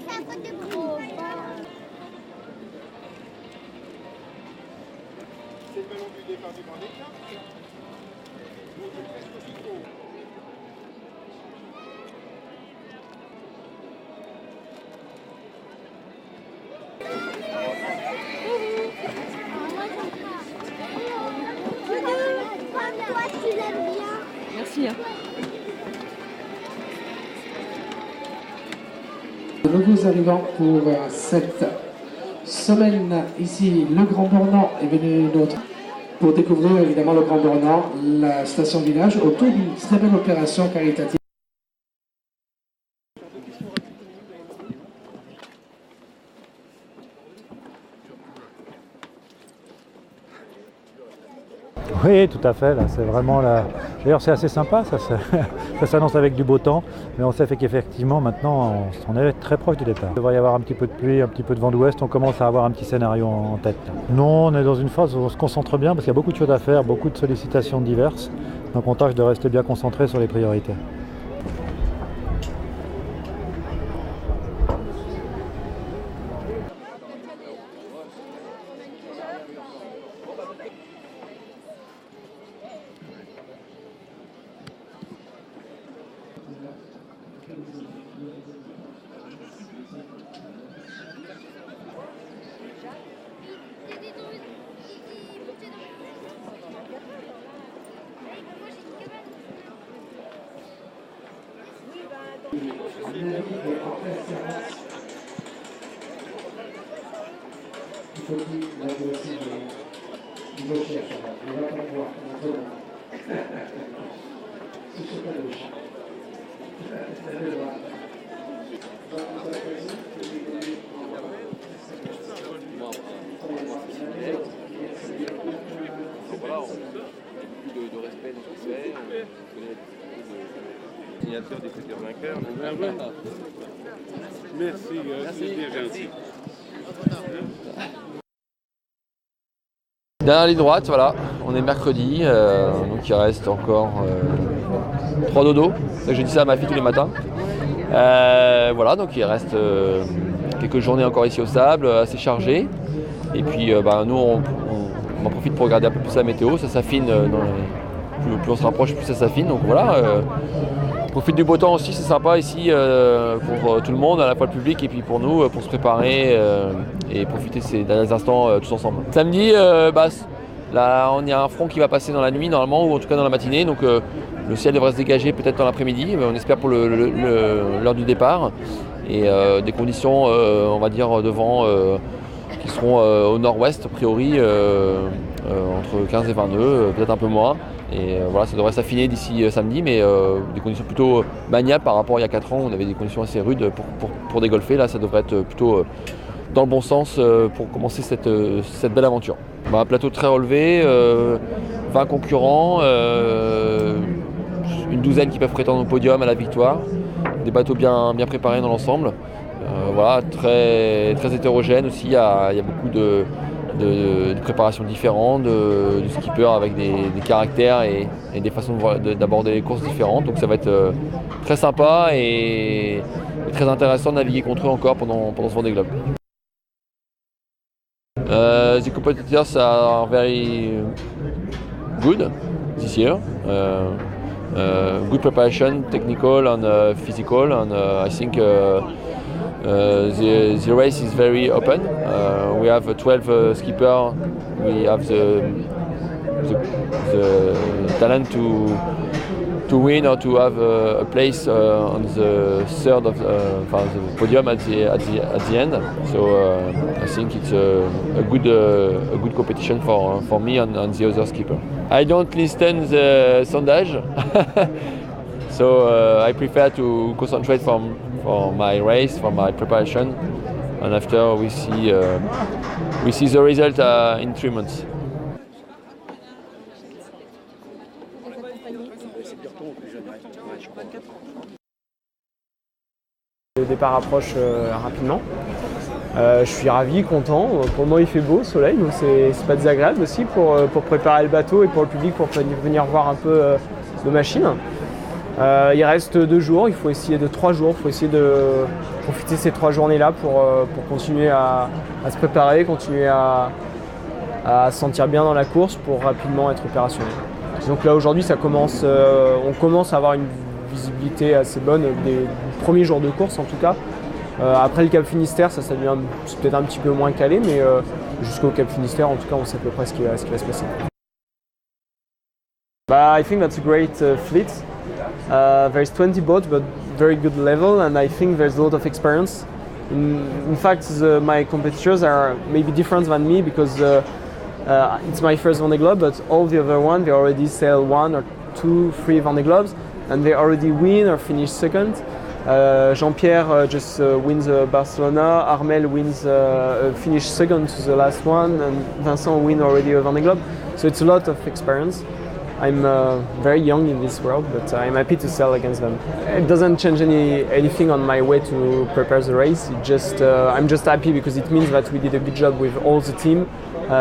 C'est le ballon du départ du grand écart. Merci. De nouveaux arrivants pour cette semaine ici, le Grand Bornand est venu d'autres pour découvrir évidemment le Grand Bornand, la station village, autour d'une très belle opération caritative. Oui, tout à fait. Là, c'est vraiment là. D'ailleurs, c'est assez sympa. Ça s'annonce avec du beau temps, mais on sait qu'effectivement, maintenant, on est très proche du départ. Il devrait y avoir un petit peu de pluie, un petit peu de vent d'ouest. On commence à avoir un petit scénario en tête. Non, on est dans une phase où on se concentre bien parce qu'il y a beaucoup de choses à faire, beaucoup de sollicitations diverses. Donc, on tâche de rester bien concentré sur les priorités. De respect dans ce qu'on fait, on connaît le signature des futurs vainqueurs. Merci, c'est bien gentil. Dernière ligne droite, voilà, on est mercredi, donc il reste encore 3 dodos. Je dis ça à ma fille tous les matins. Voilà, donc il reste quelques journées encore ici au sable, assez chargées. Et puis nous on en profite pour regarder un peu plus la météo, ça s'affine, plus on se rapproche, plus ça s'affine. Donc voilà, on profite du beau temps aussi, c'est sympa ici pour tout le monde, à la fois le public et puis pour nous, pour se préparer et profiter de ces derniers instants tous ensemble. Samedi, là on y a un front qui va passer dans la nuit normalement, ou en tout cas dans la matinée, donc le ciel devrait se dégager peut-être dans l'après-midi, on espère pour l'heure du départ, et des conditions on va dire de vent qui seront au nord-ouest a priori entre 15 et 22, peut-être un peu moins. Et voilà, ça devrait s'affiner d'ici samedi, mais des conditions plutôt maniables par rapport à il y a 4 ans, on avait des conditions assez rudes pour dégolfer. Là, ça devrait être plutôt dans le bon sens pour commencer cette belle aventure. Un plateau très relevé, 20 concurrents, une douzaine qui peuvent prétendre au podium, à la victoire, des bateaux bien préparés dans l'ensemble. Voilà, très hétérogène aussi, il y a beaucoup de préparations différentes, de skippers avec des caractères et des façons d'aborder les courses différentes. Donc ça va être très sympa et très intéressant de naviguer contre eux encore pendant ce Vendée Globe. The competitors are very good this year. Good preparation, technical and physical, and I think the race is very open. We have 12 skippers. We have the talent to win or to have a place on the third of the podium at the end. So I think it's a good competition for me and the other skipper. I don't listen the sondage, so I prefer to concentrate for my race, for my preparation, and after we see the result in 3 months. Le départ approche rapidement. Je suis ravi, content. Pour le moment, il fait beau, soleil, donc c'est pas désagréable aussi pour préparer le bateau et pour le public pour venir voir un peu nos machines. Il reste 2 jours, il faut essayer de 3 jours, il faut essayer de profiter de ces 3 journées-là pour continuer à se préparer, continuer à se sentir bien dans la course pour rapidement être opérationnel. Donc là aujourd'hui on commence à avoir une visibilité assez bonne des premiers jours de course en tout cas. Après le Cap Finistère, ça devient peut-être un petit peu moins calé, mais jusqu'au Cap Finistère en tout cas on sait à peu près ce qui va se passer. I think that's a great fleet. There's 20 boats, but very good level, and I think there's a lot of experience. In fact, my competitors are maybe different than me because it's my first Vendée Globe, but all the other ones, they already sail 1 or 2, 3 Vendée Globes, and they already win or finish second. Jean-Pierre just wins Barcelona, Armel wins, finished second to the last one, and Vincent win already a Vendée Globe. So it's a lot of experience. I'm very young in this world, but I'm happy to sail against them. It doesn't change anything on my way to prepare the race. I'm just happy because it means that we did a good job with all the team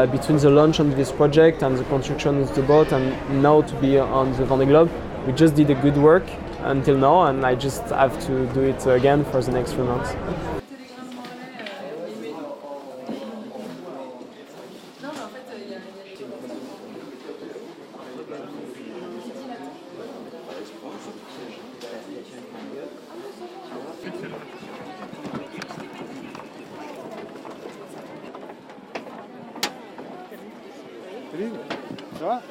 between the launch on this project and the construction of the boat, and now to be on the Vendée Globe. We just did a good work until now, and I just have to do it again for the next 3 months. Ça va?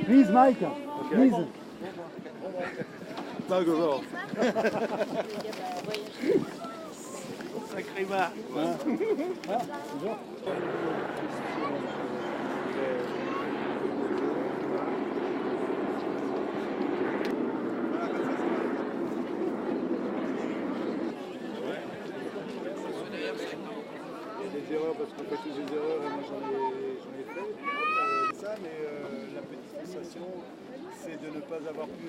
Please, Mike. Please. Pas go. Sacré marre. Des erreurs parce qu'on fait tous des erreurs et moi j'en ai fait ça, mais la petite frustration c'est de ne pas avoir pu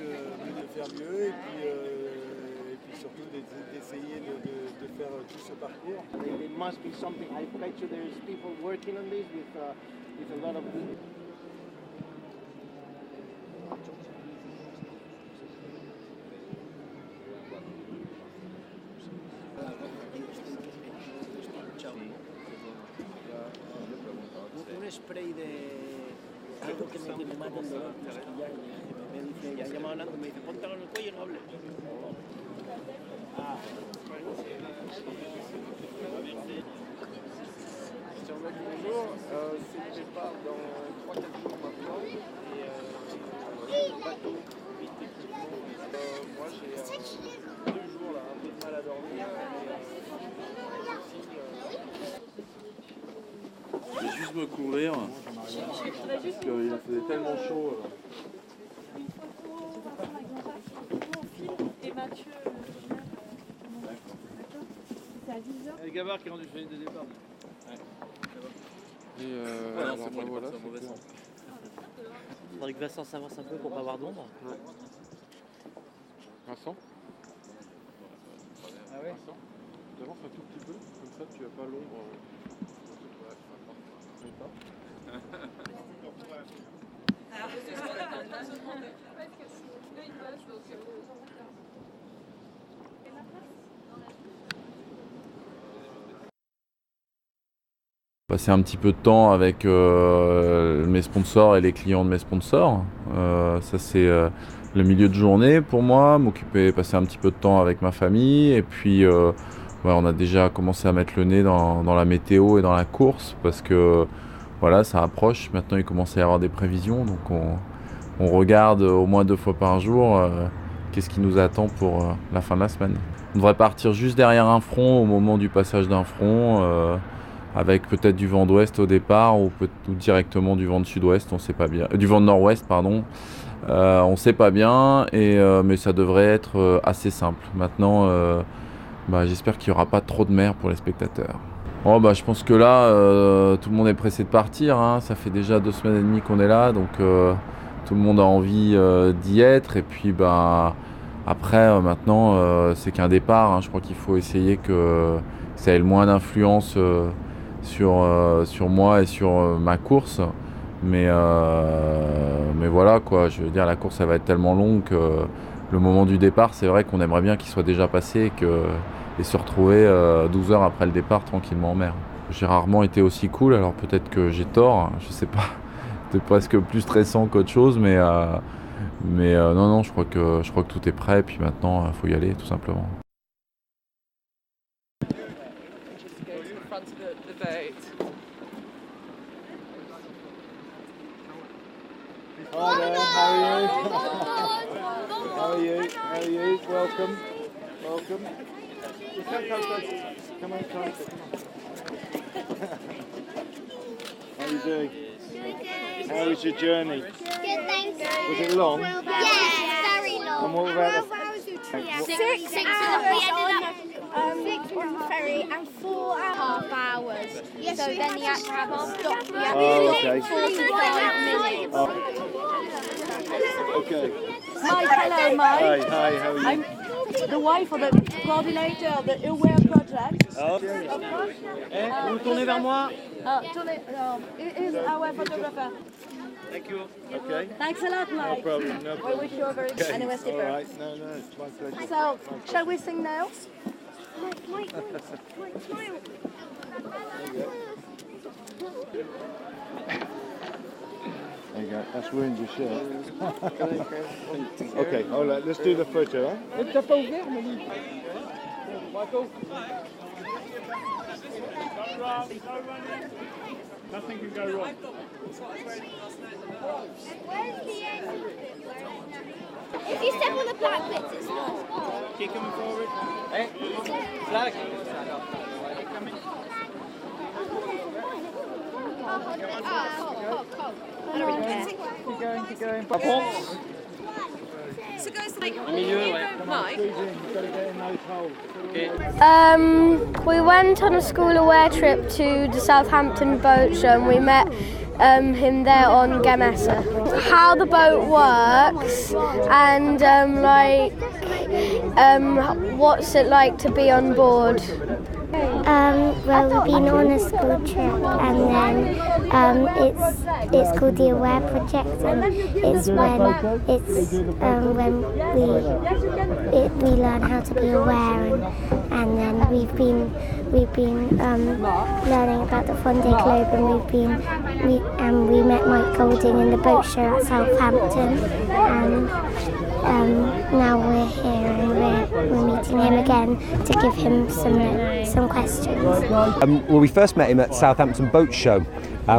faire mieux et puis surtout d'essayer de faire tout ce parcours. It must be something. I bet you there's people working on this with a lot of. Un spray de algo que me mata el dolor. Me dice, ya llamado hablando, me dice, póntalo en el cuello y no hables. Bonjour, c'est départ dans 3-4 jours maintenant et bateau, vite équipement. Moi j'ai 2 jours là, un peu de mal à dormir. Je vais juste me couvrir parce qu'il faisait tellement chaud. Et Mathieu. C'est à 10h. Et Gabard qui est rendu fini de départ. Et c'est bon, voilà, c'est mauvais sens. Il faudrait que Vincent s'avance un peu pour pas avoir d'ombre. Ouais. Vincent? Ah ouais? Vincent, tu avances un tout petit peu, comme ça tu n'as pas l'ombre. Passer un petit peu de temps avec mes sponsors et les clients de mes sponsors. Ça c'est le milieu de journée pour moi, passer un petit peu de temps avec ma famille et puis on a déjà commencé à mettre le nez dans la météo et dans la course parce que voilà, ça approche. Maintenant il commence à y avoir des prévisions, donc on regarde au moins 2 fois par jour qu'est-ce qui nous attend pour la fin de la semaine. On devrait partir juste derrière un front au moment du passage d'un front. Avec peut-être du vent d'ouest au départ ou directement du vent de sud-ouest, on sait pas bien, du vent de nord-ouest pardon, on sait pas bien, mais ça devrait être assez simple. Maintenant, j'espère qu'il n'y aura pas trop de mer pour les spectateurs. Je pense que là, tout le monde est pressé de partir, hein. Ça fait déjà 2 semaines et demie qu'on est là, donc tout le monde a envie d'y être. Et puis après, maintenant, c'est qu'un départ, hein. Je crois qu'il faut essayer que ça ait le moins d'influence sur moi et sur ma course. Mais voilà quoi, je veux dire, la course elle va être tellement longue que le moment du départ, c'est vrai qu'on aimerait bien qu'il soit déjà passé et se retrouver 12 heures après le départ tranquillement en mer. J'ai rarement été aussi cool, alors peut-être que j'ai tort, je sais pas, c'est presque plus stressant qu'autre chose, mais non, je crois que tout est prêt, et puis maintenant il faut y aller tout simplement. Hi there, how are you? How are you? How are you? Welcome. Welcome. Come on, come on. How are you doing? How was your journey? Good, thanks. Was it long? Yes, very long. And what about the... 6 hours on the ferry and 4.5 hours. So then you had to have a stop. okay. 45 minutes. Okay. Mike, hello Mike. Hi, how are you? I'm the wife of the coordinator of the Aware project. Vous tournez vers moi. Is our photographer. Thank you. Okay. Thanks a lot, Mike. No problem, no We problem. wish you a very good anniversary. All right, no, it's my pleasure. So, shall we sing now? Mike, smile. There you go, that's ruined your shirt. Okay, all right, let's do the photo, huh? T'as pas ouvert, Monique? Nothing can go wrong. If you step on the black bits, it's not. Keep coming forward. Hey, flag. Cold. I don't really care. Keep going. Au milieu, ouais. You've got to get in those holes. We went on a school aware trip to the Southampton boat show and we met him there on Gamesa. How the boat works and what's it like to be on board? Well, we've been on a school trip, and then it's called the Aware Project, and it's when we learn how to be aware, and then we've been learning about the Vendée Globe, and we met Mike Golding in the boat show at Southampton, and now we're here and we're meeting him again to give him some questions. Well, we first met him at Southampton Boat Show.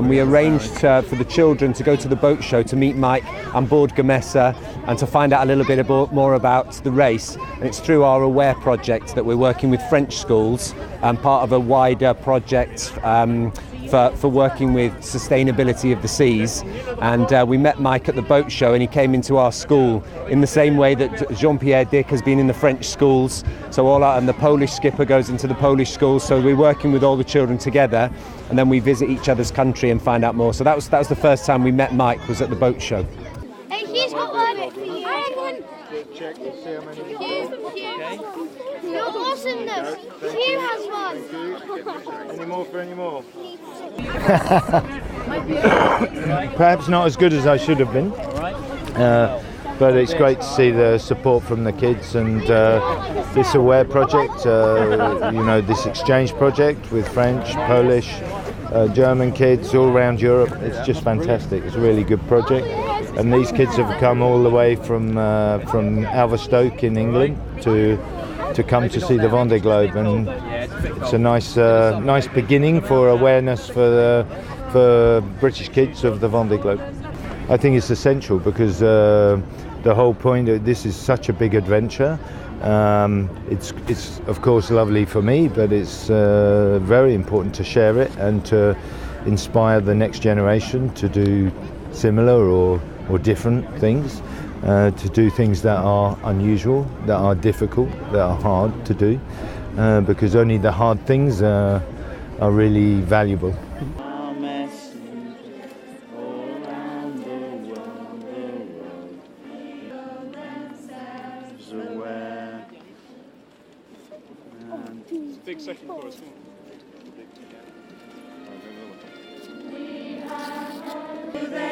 We arranged for the children to go to the boat show to meet Mike on board Gamesa and to find out a little bit more about the race. And it's through our Aware project that we're working with French schools, part of a wider project for working with sustainability of the seas. And we met Mike at the boat show, and he came into our school in the same way that Jean-Pierre Dick has been in the French schools. So and the Polish skipper goes into the Polish schools. So we're working with all the children together, and then we visit each other's country and find out more. So that was the first time we met Mike, was at the boat show. Hey, here's got one for you. I had one. Check, let's see how many. Hugh. You're awesomeness. Hugh has one. Any more? Perhaps not as good as I should have been, but it's great to see the support from the kids and this Aware project, this exchange project with French, Polish, German kids all around Europe. It's just fantastic. It's a really good project, and these kids have come all the way from Alverstoke in England to come to see the Vendée Globe, and it's a nice beginning for awareness for British kids of the Vendée Globe. I think it's essential because the whole point of this is such a big adventure. It's of course lovely for me, but it's very important to share it and to inspire the next generation to do similar or different things. To do things that are unusual, that are difficult, that are hard to do, because only the hard things are really valuable. Big second chorus. there.